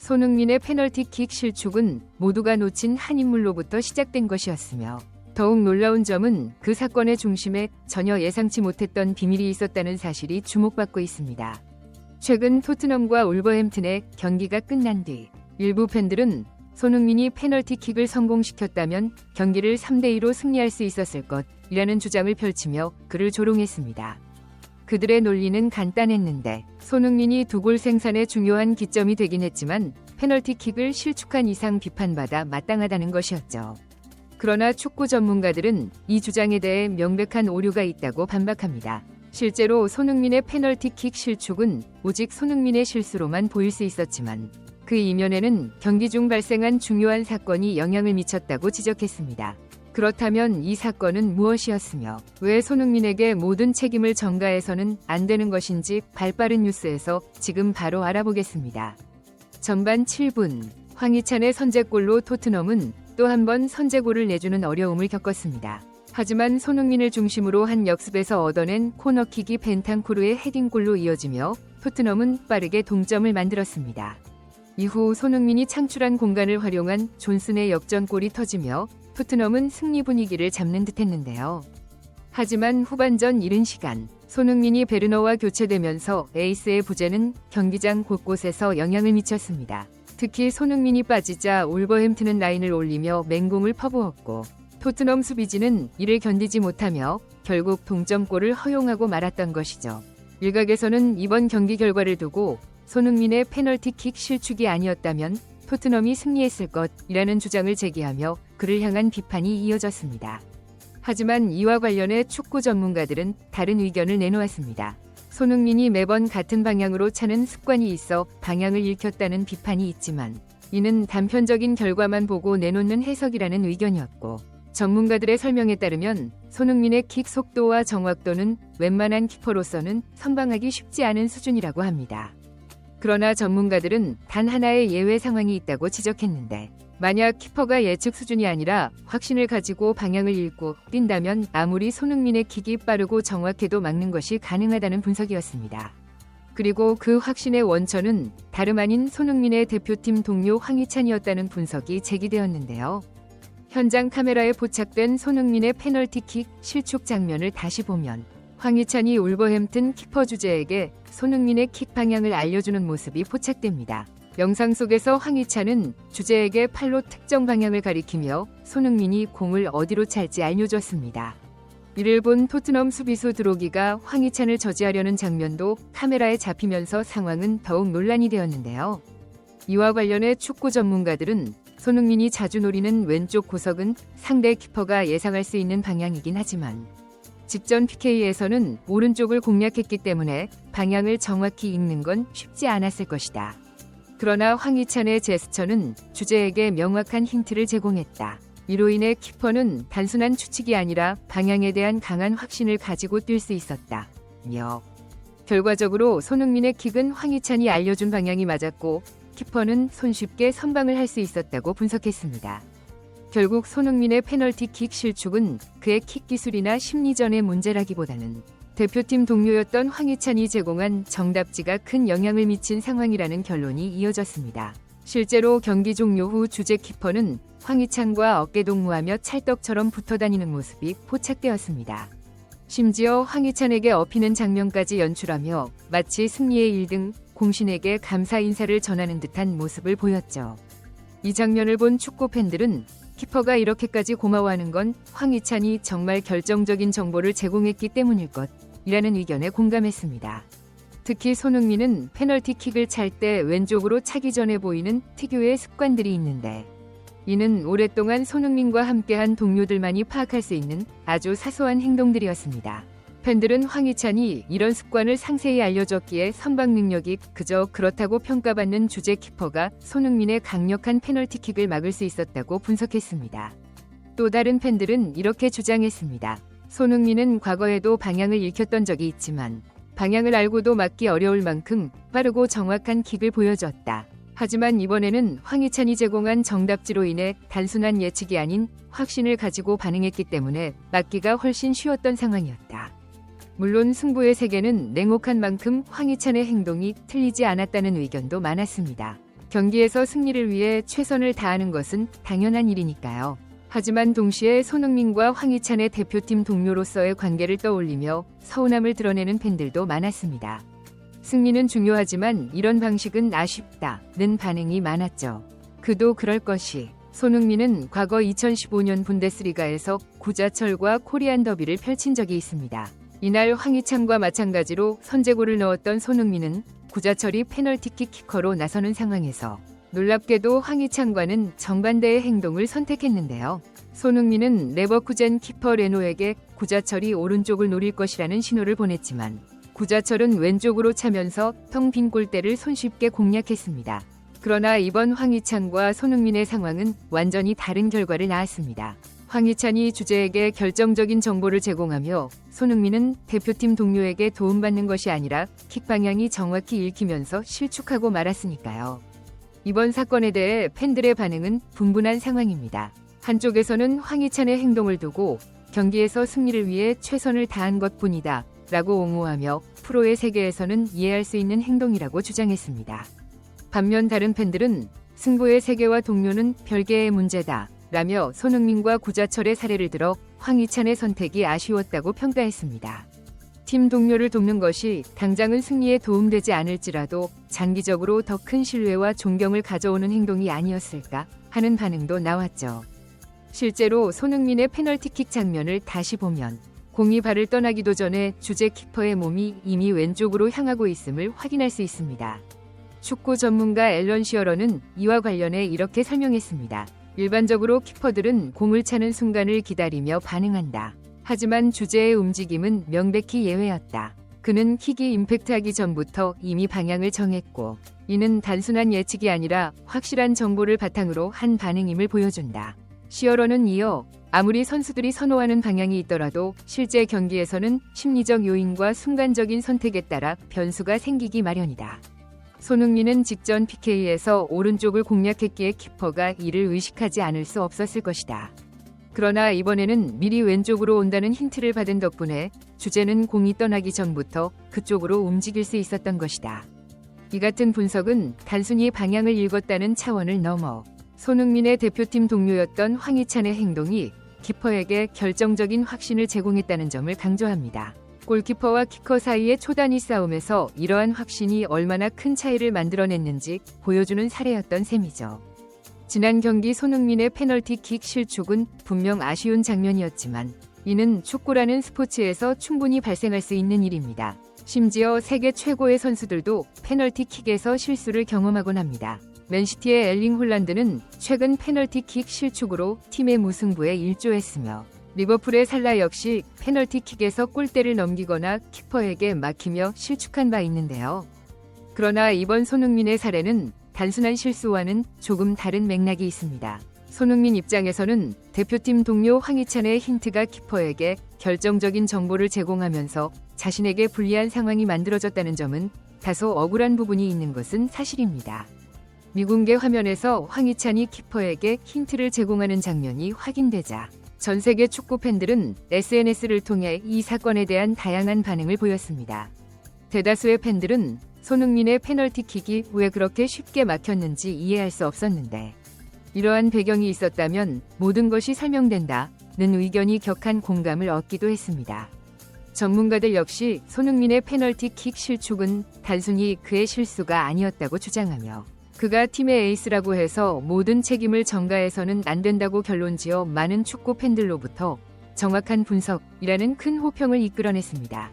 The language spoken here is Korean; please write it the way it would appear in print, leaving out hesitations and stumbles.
손흥민의 페널티킥 실축은 모두가 놓친 한 인물로부터 시작된 것이었으며 더욱 놀라운 점은 그 사건의 중심에 전혀 예상치 못했던 비밀이 있었다는 사실이 주목받고 있습니다. 최근 토트넘과 울버햄튼의 경기가 끝난 뒤 일부 팬들은 손흥민이 페널티킥을 성공시켰다면 경기를 3대2로 승리할 수 있었을 것이라는 주장을 펼치며 그를 조롱했습니다. 그들의 논리는 간단했는데 손흥민이 두 골 생산에 중요한 기점이 되긴 했지만 페널티킥을 실축한 이상 비판받아 마땅하다는 것이었죠. 그러나 축구 전문가들은 이 주장에 대해 명백한 오류가 있다고 반박합니다. 실제로 손흥민의 페널티킥 실축은 오직 손흥민의 실수로만 보일 수 있었지만 그 이면에는 경기 중 발생한 중요한 사건이 영향을 미쳤다고 지적했습니다. 그렇다면 이 사건은 무엇이었으며 왜 손흥민에게 모든 책임을 전가해서는 안 되는 것인지 발빠른 뉴스에서 지금 바로 알아보겠습니다. 전반 7분 황희찬의 선제골로 토트넘은 또 한 번 선제골을 내주는 어려움을 겪었습니다. 하지만 손흥민을 중심으로 한 역습에서 얻어낸 코너킥이 벤탄쿠르의 헤딩골로 이어지며 토트넘은 빠르게 동점을 만들었습니다. 이후 손흥민이 창출한 공간을 활용한 존슨의 역전골이 터지며 토트넘은 승리 분위기를 잡는 듯했는데요. 하지만 후반전 이른 시간 손흥민이 베르너와 교체되면서 에이스의 부재는 경기장 곳곳에서 영향을 미쳤습니다. 특히 손흥민이 빠지자 울버햄튼은 라인을 올리며 맹공을 퍼부었고 토트넘 수비진은 이를 견디지 못하며 결국 동점골을 허용하고 말았던 것이죠. 일각에서는 이번 경기 결과를 두고 손흥민의 페널티킥 실축이 아니었다면 토트넘이 승리했을 것이라는 주장을 제기하며 그를 향한 비판이 이어졌습니다. 하지만 이와 관련해 축구 전문가들은 다른 의견을 내놓았습니다. 손흥민이 매번 같은 방향으로 차는 습관이 있어 방향을 잃혔다는 비판이 있지만 이는 단편적인 결과만 보고 내놓는 해석이라는 의견이었고 전문가들의 설명에 따르면 손흥민의 킥 속도와 정확도는 웬만한 키퍼로서는 선방하기 쉽지 않은 수준이라고 합니다. 그러나 전문가들은 단 하나의 예외 상황이 있다고 지적했는데 만약 키퍼가 예측 수준이 아니라 확신을 가지고 방향을 잃고 뛴다면 아무리 손흥민의 킥이 빠르고 정확해도 막는 것이 가능하다는 분석이었습니다. 그리고 그 확신의 원천은 다름 아닌 손흥민의 대표팀 동료 황희찬이었다는 분석이 제기되었는데요. 현장 카메라에 포착된 손흥민의 페널티킥 실축 장면을 다시 보면 황희찬이 울버햄튼 키퍼 주제에게 손흥민의 킥 방향을 알려주는 모습이 포착됩니다. 영상 속에서 황희찬은 주제에게 팔로 특정 방향을 가리키며 손흥민이 공을 어디로 찰지 알려줬습니다. 이를 본 토트넘 수비수 드로기가 황희찬을 저지하려는 장면도 카메라에 잡히면서 상황은 더욱 논란이 되었는데요. 이와 관련해 축구 전문가들은 손흥민이 자주 노리는 왼쪽 구석은 상대 키퍼가 예상할 수 있는 방향이긴 하지만 직전 PK에서는 오른쪽을 공략했기 때문에 방향을 정확히 읽는 건 쉽지 않았을 것이다. 그러나 황희찬의 제스처는 주제에게 명확한 힌트를 제공했다. 이로 인해 키퍼는 단순한 추측이 아니라 방향에 대한 강한 확신을 가지고 뛸 수 있었다. 결과적으로 손흥민의 킥은 황희찬이 알려준 방향이 맞았고 키퍼는 손쉽게 선방을 할 수 있었다고 분석했습니다. 결국 손흥민의 페널티킥 실축은 그의 킥 기술이나 심리전의 문제라기보다는 대표팀 동료였던 황희찬이 제공한 정답지가 큰 영향을 미친 상황이라는 결론이 이어졌습니다. 실제로 경기 종료 후 주제 키퍼는 황희찬과 어깨동무하며 찰떡처럼 붙어다니는 모습이 포착되었습니다. 심지어 황희찬에게 업히는 장면까지 연출하며 마치 승리의 1등 공신에게 감사 인사를 전하는 듯한 모습을 보였죠. 이 장면을 본 축구 팬들은 키퍼가 이렇게까지 고마워하는 건 황희찬이 정말 결정적인 정보를 제공했기 때문일 것이라는 의견에 공감했습니다. 특히 손흥민은 페널티킥을 찰 때 왼쪽으로 차기 전에 보이는 특유의 습관들이 있는데 이는 오랫동안 손흥민과 함께한 동료들만이 파악할 수 있는 아주 사소한 행동들이었습니다. 팬들은 황희찬이 이런 습관을 상세히 알려줬기에 선방 능력이 그저 그렇다고 평가받는 주제 키퍼가 손흥민의 강력한 페널티킥을 막을 수 있었다고 분석했습니다. 또 다른 팬들은 이렇게 주장했습니다. 손흥민은 과거에도 방향을 잃혔던 적이 있지만 방향을 알고도 막기 어려울 만큼 빠르고 정확한 킥을 보여줬다. 하지만 이번에는 황희찬이 제공한 정답지로 인해 단순한 예측이 아닌 확신을 가지고 반응했기 때문에 막기가 훨씬 쉬웠던 상황이었다. 물론 승부의 세계는 냉혹한 만큼 황희찬의 행동이 틀리지 않았다는 의견도 많았습니다. 경기에서 승리를 위해 최선을 다하는 것은 당연한 일이니까요. 하지만 동시에 손흥민과 황희찬의 대표팀 동료로서의 관계를 떠올리며 서운함을 드러내는 팬들도 많았습니다. 승리는 중요하지만 이런 방식은 아쉽다는 반응이 많았죠. 그도 그럴 것이. 손흥민은 과거 2015년 분데스리가에서 구자철과 코리안 더비를 펼친 적이 있습니다. 이날 황희찬과 마찬가지로 선제골을 넣었던 손흥민은 구자철이 페널티킥 키커로 나서는 상황에서 놀랍게도 황희찬과는 정반대의 행동을 선택했는데요. 손흥민은 레버쿠젠 키퍼 레노에게 구자철이 오른쪽을 노릴 것이라는 신호를 보냈지만 구자철은 왼쪽으로 차면서 텅 빈 골대를 손쉽게 공략했습니다. 그러나 이번 황희찬과 손흥민의 상황은 완전히 다른 결과를 낳았습니다. 황희찬이 주재에게 결정적인 정보를 제공하며 손흥민은 대표팀 동료에게 도움받는 것이 아니라 킥 방향이 정확히 읽히면서 실축하고 말았으니까요. 이번 사건에 대해 팬들의 반응은 분분한 상황입니다. 한쪽에서는 황희찬의 행동을 두고 경기에서 승리를 위해 최선을 다한 것뿐이다 라고 옹호하며 프로의 세계에서는 이해할 수 있는 행동이라고 주장했습니다. 반면 다른 팬들은 승부의 세계와 동료는 별개의 문제다 라며 손흥민과 구자철의 사례를 들어 황희찬의 선택이 아쉬웠다고 평가했습니다. 팀 동료를 돕는 것이 당장은 승리에 도움되지 않을지라도 장기적으로 더 큰 신뢰와 존경을 가져오는 행동이 아니었을까 하는 반응도 나왔죠. 실제로 손흥민의 페널티킥 장면을 다시 보면 공이 발을 떠나기도 전에 주재 키퍼의 몸이 이미 왼쪽으로 향하고 있음을 확인할 수 있습니다. 축구 전문가 앨런 시어러는 이와 관련해 이렇게 설명했습니다. 일반적으로 키퍼들은 공을 차는 순간을 기다리며 반응한다. 하지만 주재의 움직임은 명백히 예외였다. 그는 킥이 임팩트하기 전부터 이미 방향을 정했고 이는 단순한 예측이 아니라 확실한 정보를 바탕으로 한 반응임을 보여준다. 시어러는 이어 아무리 선수들이 선호하는 방향이 있더라도 실제 경기에서는 심리적 요인과 순간적인 선택에 따라 변수가 생기기 마련이다. 손흥민은 직전 PK에서 오른쪽을 공략했기에 키퍼가 이를 의식하지 않을 수 없었을 것이다. 그러나 이번에는 미리 왼쪽으로 온다는 힌트를 받은 덕분에 주재는 공이 떠나기 전부터 그쪽으로 움직일 수 있었던 것이다. 이 같은 분석은 단순히 방향을 읽었다는 차원을 넘어 손흥민의 대표팀 동료였던 황희찬의 행동이 키퍼에게 결정적인 확신을 제공했다는 점을 강조합니다. 골키퍼와 키커 사이의 초단위 싸움에서 이러한 확신이 얼마나 큰 차이를 만들어냈는지 보여주는 사례였던 셈이죠. 지난 경기 손흥민의 페널티킥 실축은 분명 아쉬운 장면이었지만 이는 축구라는 스포츠에서 충분히 발생할 수 있는 일입니다. 심지어 세계 최고의 선수들도 페널티킥에서 실수를 경험하곤 합니다. 맨시티의 엘링 홀란드는 최근 페널티킥 실축으로 팀의 무승부에 일조했으며 리버풀의 살라 역시 페널티킥에서 골대를 넘기거나 키퍼에게 막히며 실축한 바 있는데요. 그러나 이번 손흥민의 사례는 단순한 실수와는 조금 다른 맥락이 있습니다. 손흥민 입장에서는 대표팀 동료 황희찬의 힌트가 키퍼에게 결정적인 정보를 제공하면서 자신에게 불리한 상황이 만들어졌다는 점은 다소 억울한 부분이 있는 것은 사실입니다. 미공개 화면에서 황희찬이 키퍼에게 힌트를 제공하는 장면이 확인되자 전 세계 축구 팬들은 SNS를 통해 이 사건에 대한 다양한 반응을 보였습니다. 대다수의 팬들은 손흥민의 페널티킥이 왜 그렇게 쉽게 막혔는지 이해할 수 없었는데 이러한 배경이 있었다면 모든 것이 설명된다는 의견이 격한 공감을 얻기도 했습니다. 전문가들 역시 손흥민의 페널티킥 실축은 단순히 그의 실수가 아니었다고 주장하며 그가 팀의 에이스라고 해서 모든 책임을 전가해서는 안 된다고 결론지어 많은 축구 팬들로부터 정확한 분석이라는 큰 호평을 이끌어냈습니다.